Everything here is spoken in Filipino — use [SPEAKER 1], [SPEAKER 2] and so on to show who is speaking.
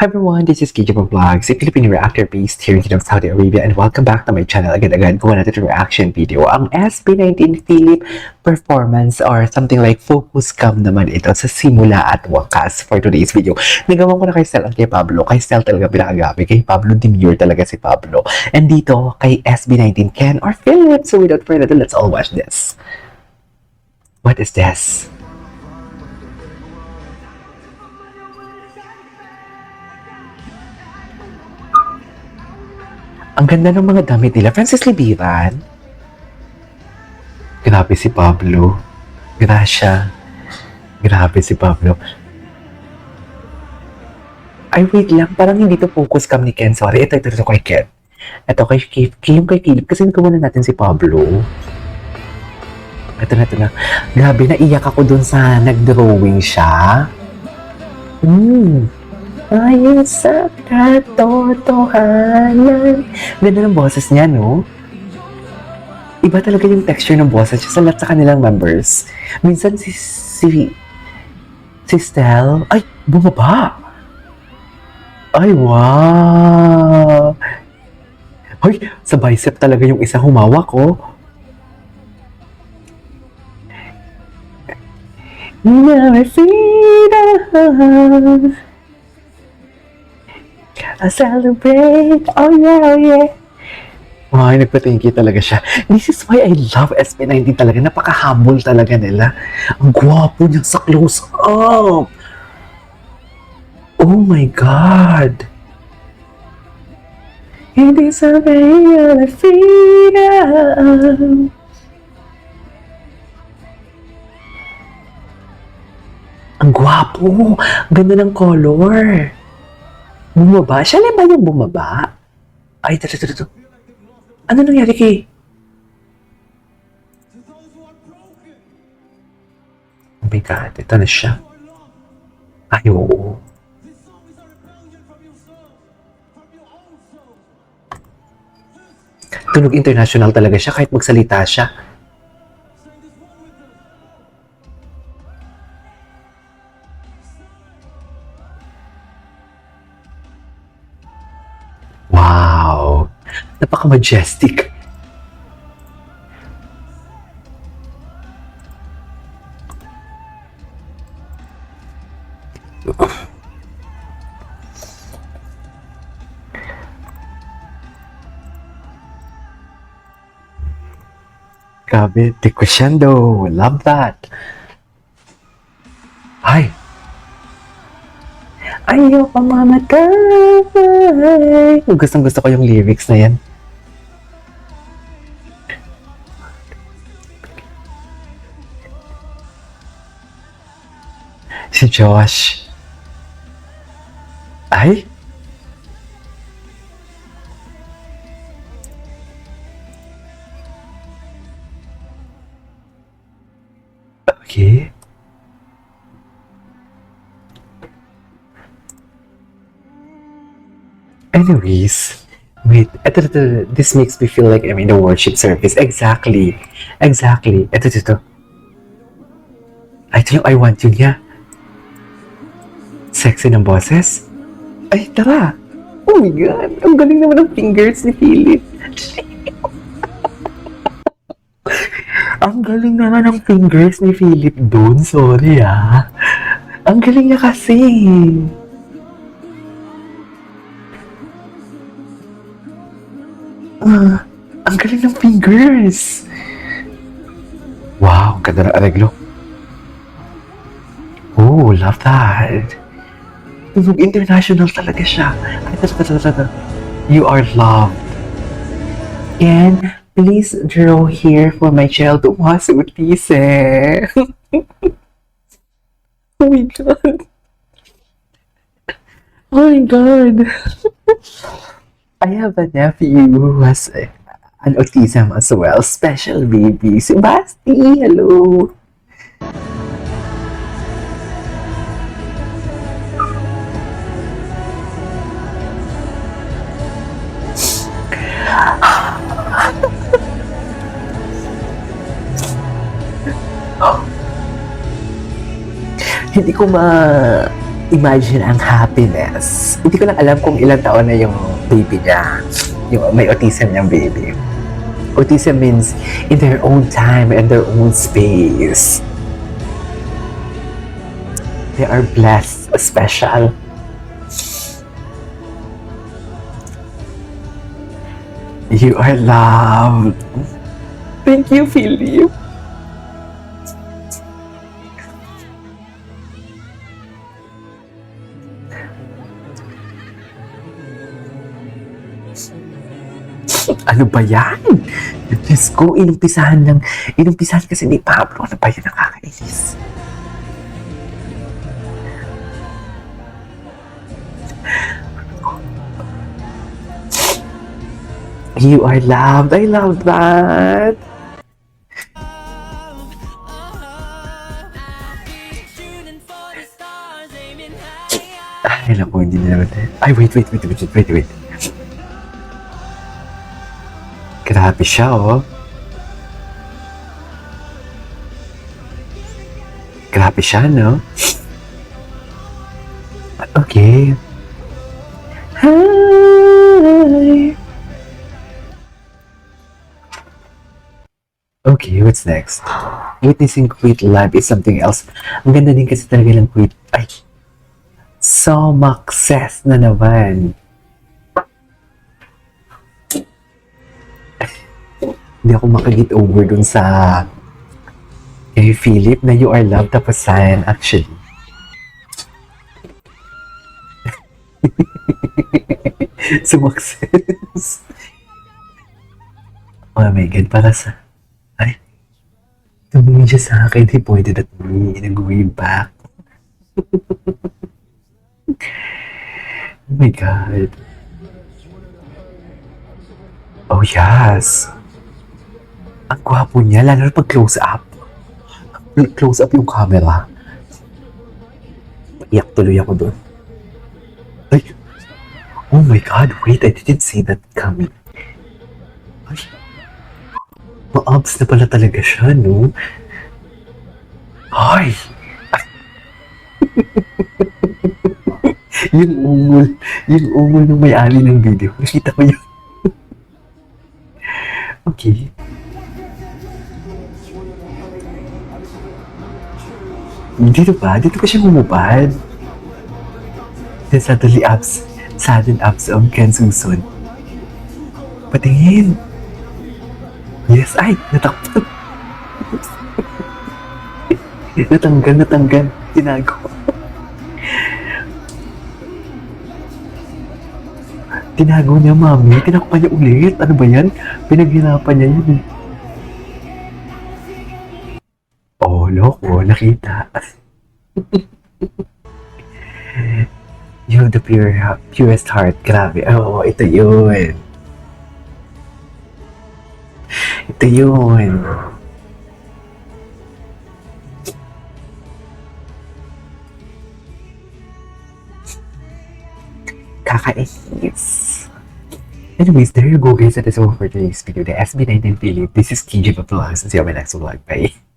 [SPEAKER 1] Hi everyone, this is KJ from Vlogs, a Filipino reactor based here in Saudi Arabia, and welcome back to my channel. Again, gawa natin yung reaction video. Ang SB19 Philip performance or something like focus cam naman ito sa simula at wakas for today's video. Nagawa ko na kay Stel at kay Pablo. Kay Stel talaga pinakagabi, kay Pablo demure talaga si Pablo. And dito, kay SB19 Ken or Philip. So without further ado, let's all watch this. What is this? Ang ganda ng mga damit nila. Francis Libiran. Grabe si Pablo. Gracia. Grabe si Pablo. Ay, wait lang. Parang hindi to focus cam ni Ken. Sorry. Ito kay Ken. Ito kay Philip. Kasi nagawa na natin si Pablo. Ito na. Grabe, naiyak ako dun sa nag-drawing siya. Ayon sa katotohanan. Ganda ng boses niya, no? Iba talaga yung texture ng boses niya sa lahat sa kanilang members. Minsan si Stel, ay, bumaba. Ay, wow. Ay, sa bicep talaga yung isa humawak, oh. Never freedom. I celebrate, oh yeah. Ay, nagpa-thank you talaga siya. This is why I love SB19 talaga. Napaka-humble talaga nila. Ang gwapo niya sa close-up. Oh my God. Hindi sabihin na freedom. Ang gwapo. Ganda ng color. Bumaba? Siya na ba yung bumaba? Ay, ito. Ano nangyari kay? Oh my God, ito na siya. Ay, oo. Tunog international talaga siya kahit magsalita siya. Wow! Napaka-majestic. Grabe, the crescendo. Love that. Ay! Ayoko mamatay. Gustong-gusto ko yung lyrics na yan. Si Josh. Ay? Okay. Anyways, wait, this makes me feel like I'm in a worship service. Exactly. Ito. Ay, ito yung I want you niya. Sexy ng boses. Ay, tara. Oh my God, ang galing naman ng fingers ni Philip. Ang galing naman ng fingers ni Philip doon. Sorry ah. Ang galing niya kasi. Ang galing ng fingers. Wow, ganda ng areglo. Oh, love that. Tunog international talaga siya. You are loved. And please draw here for my child to was with peace. Oh my God. Oh my God. I have a nephew who has an autism as well. Special baby. Si Basti, hello. Hindi ko Imagine ang happiness. Hindi ko lang alam kung ilang taon na yung baby niya. Yung may autism niyang baby. Autism means in their own time and their own space. They are blessed, special. You are loved. Thank you, Philip. Ano ba yan? Diyos ko, inumpisahan kasi ni Pablo. Ano ba yan, nakakainis? You are loved. I love that. Ay, naku, hindi na naman. Ay, wait. Grabe siya, oh. Grabe siya, no? Okay. Hi. Okay, what's next? Witnessing Quit live is something else. Ang ganda din kasi talaga ng Quit. Ay, so success na naman. Hindi ako makaget over dun sa kay Philip na you are loved tapos sign actually. Success. Oh my God, para sa... Ay, tumingin siya sa akin. He pointed at me in a way back. Oh my God. Oh yes. Ang gwapo niya, lalo na pag close up. Close up yung camera. Iyak tuloy ako doon. Ay! Oh my God, wait, I didn't see that coming. Ay! Ma-abs na pala talaga siya, no? Ay! yung ungol ng may-ari ng video. Nakita ko yun. Okay. Dito ba? Dito pa siya humubad. Then sudden abs of Ken Susun. Patingin. Yes, ay, natakpan. natanggal. Tinago. Tinago niya, mami. Tinakpan niya ulit. Ano ba yan? Pinaghirapan niya yun. Oh, loko. Nakita. You have the purest heart. Grabe. Oo, ito yun. Ito yun. Kakainis. Anyways, there you go guys. That is all for today's video. The SB19 Philip. This is KJ Vlogs. See you on my next vlog. Bye.